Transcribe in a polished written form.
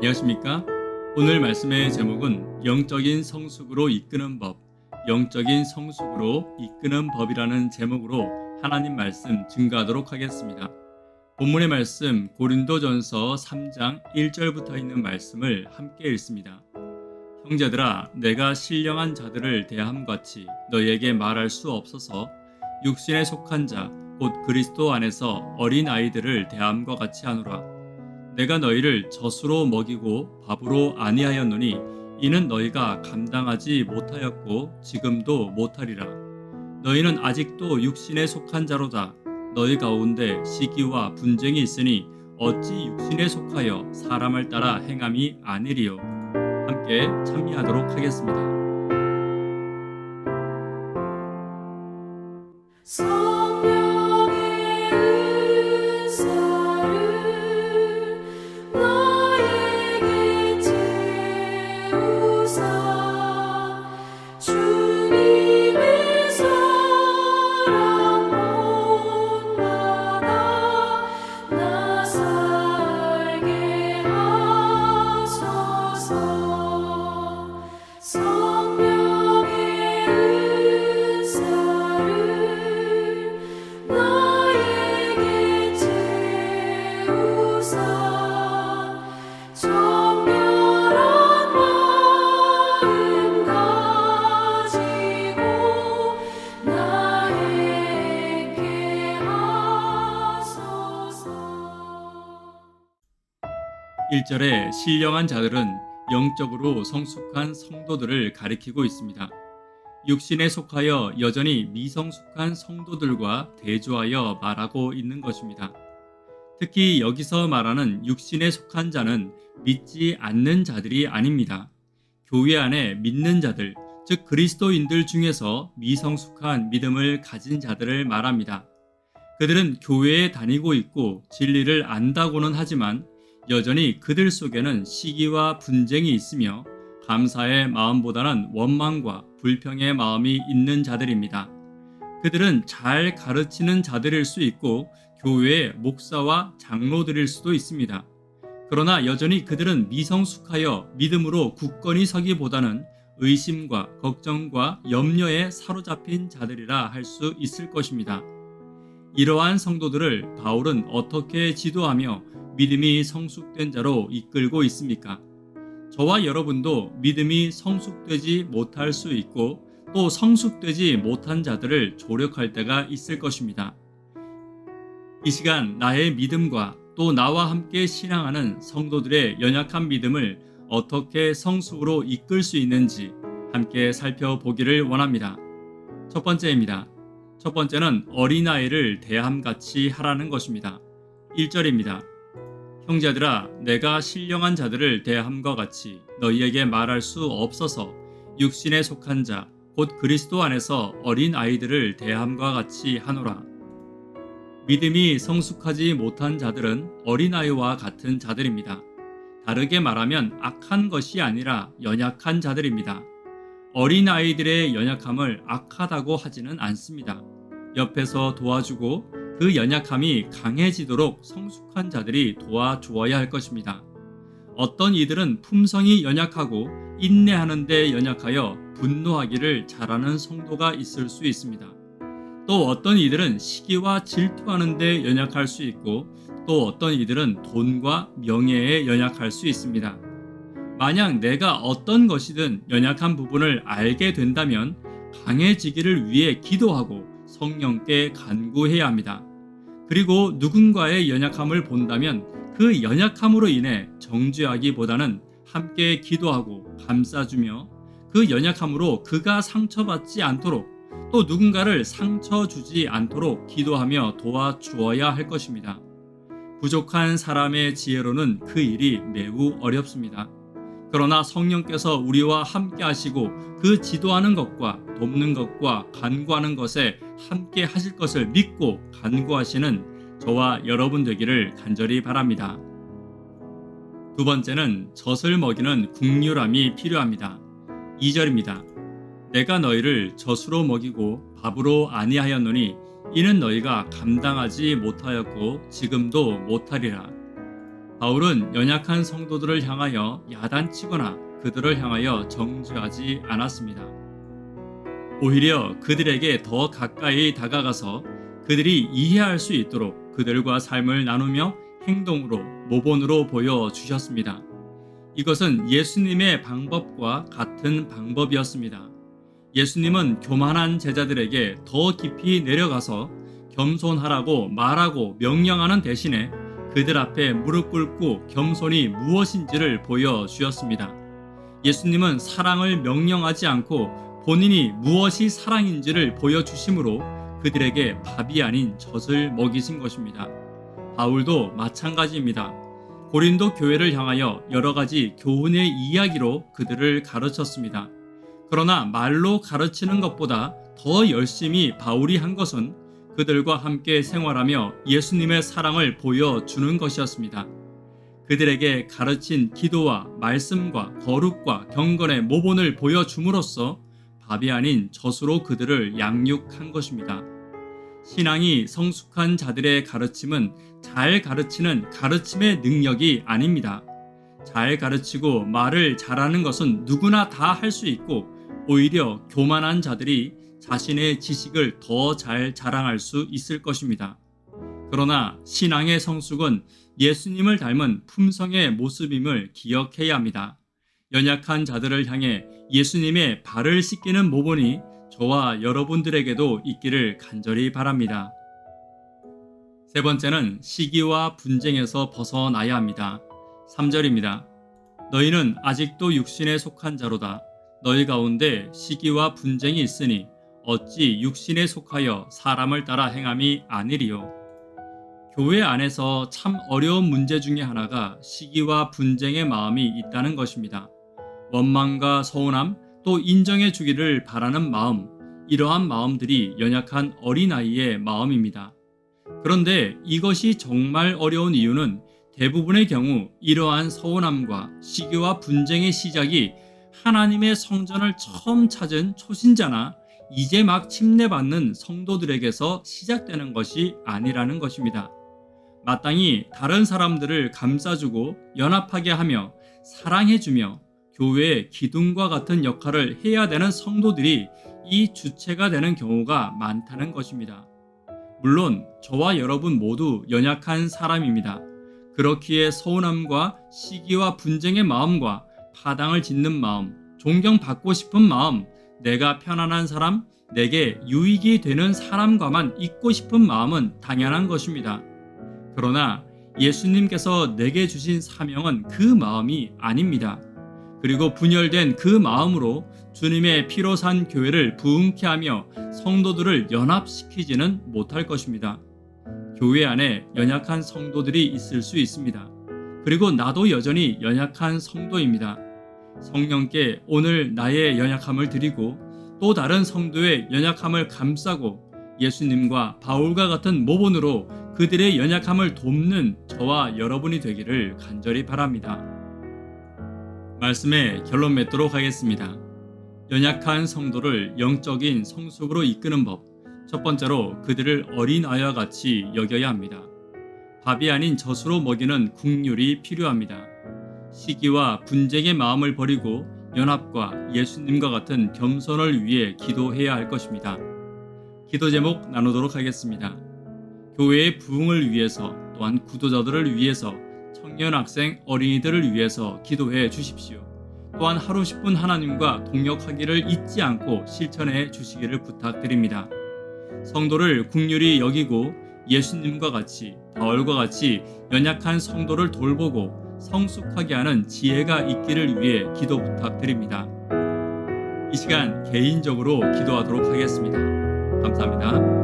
안녕하십니까? 오늘 말씀의 제목은 영적인 성숙으로 이끄는 법, 영적인 성숙으로 이끄는 법이라는 제목으로 하나님 말씀 증거하도록 하겠습니다. 본문의 말씀 고린도전서 3장 1절부터 있는 말씀을 함께 읽습니다. 형제들아, 내가 신령한 자들을 대함같이 너희에게 말할 수 없어서 육신에 속한 자, 곧 그리스도 안에서 어린 아이들을 대함과 같이 하노라. 내가 너희를 젖으로 먹이고 밥으로 아니하였노니 이는 너희가 감당하지 못하였고 지금도 못하리라. 너희는 아직도 육신에 속한 자로다. 너희 가운데 시기와 분쟁이 있으니 어찌 육신에 속하여 사람을 따라 행함이 아니리요. 함께 참여하도록 하겠습니다. 성령의 은사를 너에게 채우사 주님의 사랑 본받아 나 살게 하소서. 성령의 은사를 너에게 채우사 정결한 마음 가지고 나 행케 하소서. 1절에 신령한 자들은 영적으로 성숙한 성도들을 가리키고 있습니다. 육신에 속하여 여전히 미성숙한 성도들과 대조하여 말하고 있는 것입니다. 특히 여기서 말하는 육신에 속한 자는 믿지 않는 자들이 아닙니다. 교회 안에 믿는 자들, 즉 그리스도인들 중에서 미성숙한 믿음을 가진 자들을 말합니다. 그들은 교회에 다니고 있고 진리를 안다고는 하지만 여전히 그들 속에는 시기와 분쟁이 있으며 감사의 마음보다는 원망과 불평의 마음이 있는 자들입니다. 그들은 잘 가르치는 자들일 수 있고 교회의 목사와 장로들일 수도 있습니다. 그러나 여전히 그들은 미성숙하여 믿음으로 굳건히 서기보다는 의심과 걱정과 염려에 사로잡힌 자들이라 할 수 있을 것입니다. 이러한 성도들을 바울은 어떻게 지도하며 믿음이 성숙된 자로 이끌고 있습니까? 저와 여러분도 믿음이 성숙되지 못할 수 있고 또 성숙되지 못한 자들을 조력할 때가 있을 것입니다. 이 시간 나의 믿음과 또 나와 함께 신앙하는 성도들의 연약한 믿음을 어떻게 성숙으로 이끌 수 있는지 함께 살펴보기를 원합니다. 첫 번째입니다. 첫 번째는 어린아이를 대함같이 하라는 것입니다. 1절입니다. 형제들아, 내가 신령한 자들을 대함과 같이 너희에게 말할 수 없어서 육신에 속한 자, 곧 그리스도 안에서 어린 아이들을 대함과 같이 하노라. 믿음이 성숙하지 못한 자들은 어린아이와 같은 자들입니다. 다르게 말하면 악한 것이 아니라 연약한 자들입니다. 어린아이들의 연약함을 악하다고 하지는 않습니다. 옆에서 도와주고 그 연약함이 강해지도록 성숙한 자들이 도와주어야 할 것입니다. 어떤 이들은 품성이 연약하고 인내하는 데 연약하여 분노하기를 잘하는 성도가 있을 수 있습니다. 또 어떤 이들은 시기와 질투하는 데 연약할 수 있고 또 어떤 이들은 돈과 명예에 연약할 수 있습니다. 만약 내가 어떤 것이든 연약한 부분을 알게 된다면 강해지기를 위해 기도하고 성령께 간구해야 합니다. 그리고 누군가의 연약함을 본다면 그 연약함으로 인해 정죄하기보다는 함께 기도하고 감싸주며 그 연약함으로 그가 상처받지 않도록 또 누군가를 상처 주지 않도록 기도하며 도와주어야 할 것입니다. 부족한 사람의 지혜로는 그 일이 매우 어렵습니다. 그러나 성령께서 우리와 함께 하시고 그 지도하는 것과 돕는 것과 간구하는 것에 함께 하실 것을 믿고 간구하시는 저와 여러분 되기를 간절히 바랍니다. 두 번째는 젖을 먹이는 국률함이 필요합니다. 2절입니다. 내가 너희를 젖으로 먹이고 밥으로 아니하였노니 이는 너희가 감당하지 못하였고 지금도 못하리라. 바울은 연약한 성도들을 향하여 야단치거나 그들을 향하여 정죄하지 않았습니다. 오히려 그들에게 더 가까이 다가가서 그들이 이해할 수 있도록 그들과 삶을 나누며 행동으로, 모본으로 보여주셨습니다. 이것은 예수님의 방법과 같은 방법이었습니다. 예수님은 교만한 제자들에게 더 깊이 내려가서 겸손하라고 말하고 명령하는 대신에 그들 앞에 무릎 꿇고 겸손이 무엇인지를 보여주었습니다. 예수님은 사랑을 명령하지 않고 본인이 무엇이 사랑인지를 보여주심으로 그들에게 밥이 아닌 젖을 먹이신 것입니다. 바울도 마찬가지입니다. 고린도 교회를 향하여 여러 가지 교훈의 이야기로 그들을 가르쳤습니다. 그러나 말로 가르치는 것보다 더 열심히 바울이 한 것은 그들과 함께 생활하며 예수님의 사랑을 보여주는 것이었습니다. 그들에게 가르친 기도와 말씀과 거룩과 경건의 모본을 보여줌으로써 밥이 아닌 젖으로 그들을 양육한 것입니다. 신앙이 성숙한 자들의 가르침은 잘 가르치는 가르침의 능력이 아닙니다. 잘 가르치고 말을 잘하는 것은 누구나 다 할 수 있고 오히려 교만한 자들이 자신의 지식을 더 잘 자랑할 수 있을 것입니다. 그러나 신앙의 성숙은 예수님을 닮은 품성의 모습임을 기억해야 합니다. 연약한 자들을 향해 예수님의 발을 씻기는 모본이 저와 여러분들에게도 있기를 간절히 바랍니다. 세 번째는 시기와 분쟁에서 벗어나야 합니다. 3절입니다. 너희는 아직도 육신에 속한 자로다. 너희 가운데 시기와 분쟁이 있으니 어찌 육신에 속하여 사람을 따라 행함이 아니리요. 교회 안에서 참 어려운 문제 중에 하나가 시기와 분쟁의 마음이 있다는 것입니다. 원망과 서운함, 또 인정해 주기를 바라는 마음, 이러한 마음들이 연약한 어린아이의 마음입니다. 그런데 이것이 정말 어려운 이유는 대부분의 경우 이러한 서운함과 시기와 분쟁의 시작이 하나님의 성전을 처음 찾은 초신자나 이제 막 침례받는 성도들에게서 시작되는 것이 아니라는 것입니다. 마땅히 다른 사람들을 감싸주고 연합하게 하며 사랑해주며 교회의 기둥과 같은 역할을 해야 되는 성도들이 이 주체가 되는 경우가 많다는 것입니다. 물론 저와 여러분 모두 연약한 사람입니다. 그렇기에 서운함과 시기와 분쟁의 마음과 파당을 짓는 마음, 존경받고 싶은 마음, 내가 편안한 사람, 내게 유익이 되는 사람과만 있고 싶은 마음은 당연한 것입니다. 그러나 예수님께서 내게 주신 사명은 그 마음이 아닙니다. 그리고 분열된 그 마음으로 주님의 피로 산 교회를 부흥케 하며 성도들을 연합시키지는 못할 것입니다. 교회 안에 연약한 성도들이 있을 수 있습니다. 그리고 나도 여전히 연약한 성도입니다. 성령께 오늘 나의 연약함을 드리고 또 다른 성도의 연약함을 감싸고 예수님과 바울과 같은 모본으로 그들의 연약함을 돕는 저와 여러분이 되기를 간절히 바랍니다. 말씀의 결론 맺도록 하겠습니다. 연약한 성도를 영적인 성숙으로 이끄는 법. 첫 번째로 그들을 어린아이와 같이 여겨야 합니다. 밥이 아닌 젖으로 먹이는 국률이 필요합니다. 시기와 분쟁의 마음을 버리고 연합과 예수님과 같은 겸손을 위해 기도해야 할 것입니다. 기도 제목 나누도록 하겠습니다. 교회의 부흥을 위해서 또한 구도자들을 위해서 청년 학생 어린이들을 위해서 기도해 주십시오. 또한 하루 10분 하나님과 동역하기를 잊지 않고 실천해 주시기를 부탁드립니다. 성도를 긍휼히 여기고 예수님과 같이 바울과 같이 연약한 성도를 돌보고 성숙하게 하는 지혜가 있기를 위해 기도 부탁드립니다. 이 시간 개인적으로 기도하도록 하겠습니다. 감사합니다.